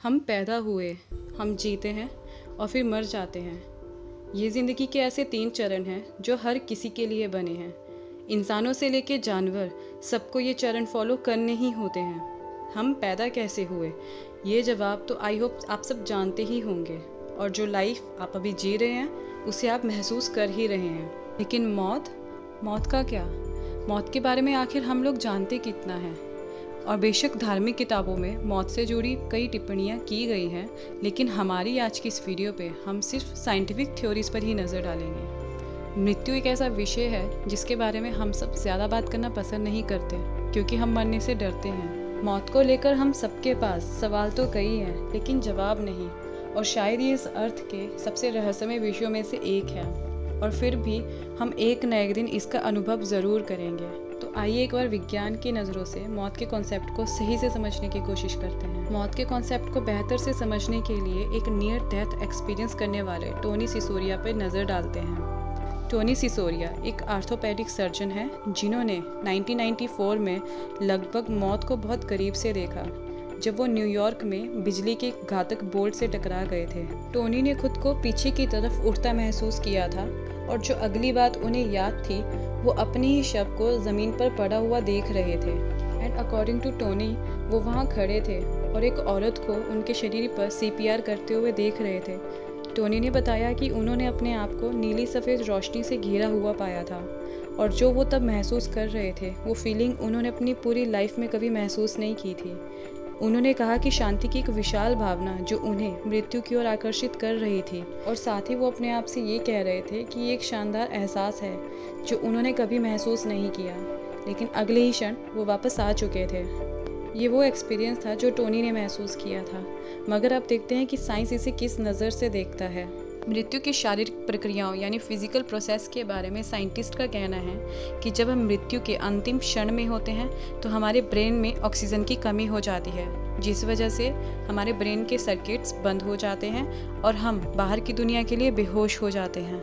हम पैदा हुए, हम जीते हैं और फिर मर जाते हैं। ये ज़िंदगी के ऐसे 3 चरण हैं जो हर किसी के लिए बने हैं। इंसानों से लेकर जानवर, सबको ये चरण फॉलो करने ही होते हैं। हम पैदा कैसे हुए, ये जवाब तो आई होप आप सब जानते ही होंगे, और जो लाइफ आप अभी जी रहे हैं उसे आप महसूस कर ही रहे हैं। लेकिन मौत का क्या? मौत के बारे में आखिर हम लोग जानते कितना है? और बेशक धार्मिक किताबों में मौत से जुड़ी कई टिप्पणियां की गई हैं, लेकिन हमारी आज की इस वीडियो पे हम सिर्फ साइंटिफिक थ्योरीज पर ही नज़र डालेंगे। मृत्यु एक ऐसा विषय है जिसके बारे में हम सब ज़्यादा बात करना पसंद नहीं करते, क्योंकि हम मरने से डरते हैं। मौत को लेकर हम सबके पास सवाल तो कई हैं, लेकिन जवाब नहीं, और शायद ये इस अर्थ के सबसे रहस्यमय विषयों में से एक है। और फिर भी हम एक न एक दिन इसका अनुभव ज़रूर करेंगे। तो आइए एक बार विज्ञान की नज़रों से मौत के कॉन्सेप्ट को सही से समझने की कोशिश करते हैं। मौत के कॉन्सेप्ट को बेहतर से समझने के लिए एक नियर डेथ एक्सपीरियंस करने वाले टोनी सिसोरिया पर नज़र डालते हैं। टोनी सिसोरिया एक आर्थोपेडिक सर्जन है जिन्होंने 1994 में लगभग मौत को बहुत करीब से देखा, जब वो न्यूयॉर्क में बिजली के घातक बोल्ट से टकरा गए थे। टोनी ने खुद को पीछे की तरफ उठता महसूस किया था, और जो अगली बात उन्हें याद थी वो अपने ही शव को ज़मीन पर पड़ा हुआ देख रहे थे। एंड अकॉर्डिंग टू टोनी, वो वहाँ खड़े थे और एक औरत को उनके शरीर पर CPR करते हुए देख रहे थे। टोनी ने बताया कि उन्होंने अपने आप को नीली सफ़ेद रोशनी से घिरा हुआ पाया था, और जो वो तब महसूस कर रहे थे वो फीलिंग उन्होंने अपनी पूरी लाइफ में कभी महसूस नहीं की थी। उन्होंने कहा कि शांति की एक विशाल भावना जो उन्हें मृत्यु की ओर आकर्षित कर रही थी, और साथ ही वो अपने आप से ये कह रहे थे कि ये एक शानदार एहसास है जो उन्होंने कभी महसूस नहीं किया। लेकिन अगले ही क्षण वो वापस आ चुके थे। ये वो एक्सपीरियंस था जो टोनी ने महसूस किया था। मगर अब देखते हैं कि साइंस इसे किस नज़र से देखता है। मृत्यु की शारीरिक प्रक्रियाओं यानी फिजिकल प्रोसेस के बारे में साइंटिस्ट का कहना है कि जब हम मृत्यु के अंतिम क्षण में होते हैं तो हमारे ब्रेन में ऑक्सीजन की कमी हो जाती है, जिस वजह से हमारे ब्रेन के सर्किट्स बंद हो जाते हैं और हम बाहर की दुनिया के लिए बेहोश हो जाते हैं।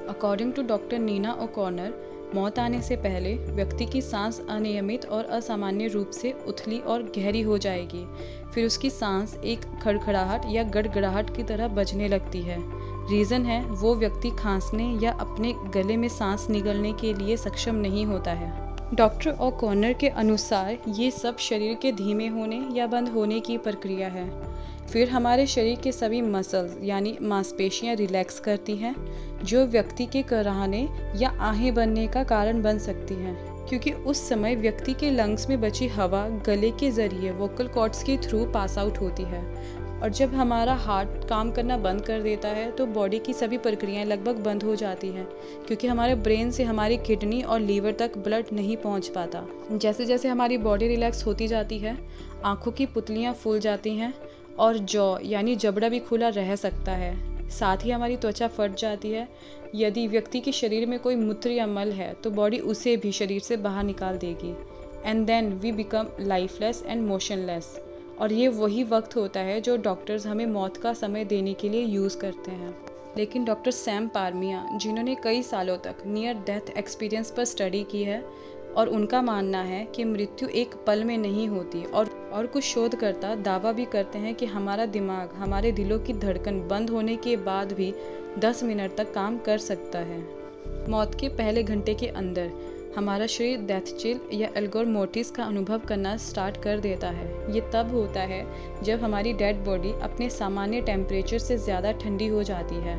According to doctor Neena O'Connor, मौत आने से पहले व्यक्ति की सांस अनियमित और असामान्य रूप से उथली और गहरी हो जाएगी। फिर उसकी सांस एक खड़खड़ाहट या गड़गड़ाहट की तरह बजने लगती है। रीज़न है वो व्यक्ति खांसने या अपने गले में सांस निगलने के लिए सक्षम नहीं होता है। डॉक्टर ओकॉनर के अनुसार ये सब शरीर के धीमे होने या बंद होने की प्रक्रिया है। फिर हमारे शरीर के सभी मसल्स यानी मांसपेशियां रिलैक्स करती हैं, जो व्यक्ति के कराहने या आहें बनने का कारण बन सकती हैं, क्योंकि उस समय व्यक्ति के लंग्स में बची हवा गले के जरिए वोकल कॉर्ड्स के थ्रू पास आउट होती है। और जब हमारा हार्ट काम करना बंद कर देता है तो बॉडी की सभी प्रक्रियाएं लगभग बंद हो जाती हैं, क्योंकि हमारे ब्रेन से हमारी किडनी और लीवर तक ब्लड नहीं पहुंच पाता। जैसे जैसे हमारी बॉडी रिलैक्स होती जाती है, आँखों की पुतलियाँ फूल जाती हैं और जॉ यानी जबड़ा भी खुला रह सकता है। साथ ही हमारी त्वचा फट जाती है। यदि व्यक्ति के शरीर में कोई मूत्र या मल है तो बॉडी उसे भी शरीर से बाहर निकाल देगी। And then we become lifeless and motionless. और ये वही वक्त होता है जो डॉक्टर्स हमें मौत का समय देने के लिए यूज़ करते हैं। लेकिन डॉक्टर सैम पारमिया, जिन्होंने कई सालों तक नियर डेथ एक्सपीरियंस पर स्टडी की है, और उनका मानना है कि मृत्यु एक पल में नहीं होती, और कुछ शोधकर्ता दावा भी करते हैं कि हमारा दिमाग हमारे दिलों की धड़कन बंद होने के बाद भी 10 मिनट तक काम कर सकता है। मौत के पहले घंटे के अंदर हमारा शरीर डेथ चिल या एल्गोर मोर्टिस का अनुभव करना स्टार्ट कर देता है। ये तब होता है जब हमारी डेड बॉडी अपने सामान्य टेम्परेचर से ज़्यादा ठंडी हो जाती है,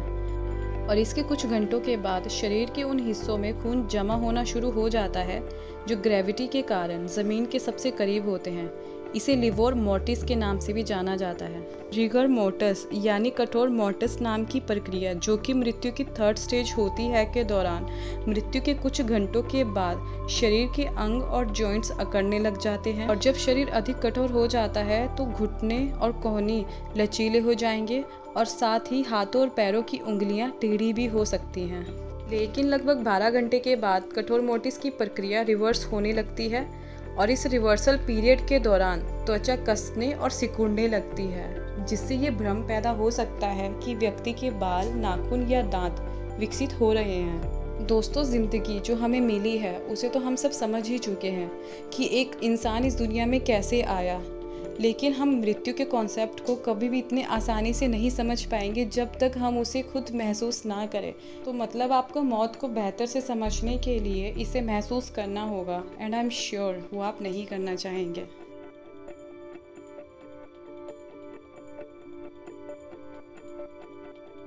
और इसके कुछ घंटों के बाद शरीर के उन हिस्सों में खून जमा होना शुरू हो जाता है जो ग्रेविटी के कारण ज़मीन के सबसे करीब होते हैं। इसे लिवोर मोर्टिस के नाम से भी जाना जाता है। रिगर मोर्टिस यानी कठोर मोर्टिस नाम की प्रक्रिया, जो कि मृत्यु की 3rd स्टेज होती है, के दौरान मृत्यु के कुछ घंटों के बाद शरीर के अंग और जॉइंट्स अकड़ने लग जाते हैं, और जब शरीर अधिक कठोर हो जाता है तो घुटने और कोहनी लचीले हो जाएंगे, और साथ ही हाथों और पैरों की उंगलियां टेढ़ी भी हो सकती हैं। लेकिन लगभग 12 घंटे के बाद कठोर मोर्टिस की प्रक्रिया रिवर्स होने लगती है, और इस रिवर्सल पीरियड के दौरान त्वचा कसने और सिकुड़ने लगती है, जिससे ये भ्रम पैदा हो सकता है कि व्यक्ति के बाल, नाखून या दांत विकसित हो रहे हैं। दोस्तों, ज़िंदगी जो हमें मिली है उसे तो हम सब समझ ही चुके हैं कि एक इंसान इस दुनिया में कैसे आया, लेकिन हम मृत्यु के कॉन्सेप्ट को कभी भी इतने आसानी से नहीं समझ पाएंगे जब तक हम उसे खुद महसूस ना करें। तो मतलब आपको मौत को बेहतर से समझने के लिए इसे महसूस करना होगा, एंड आई एम श्योर वो आप नहीं करना चाहेंगे।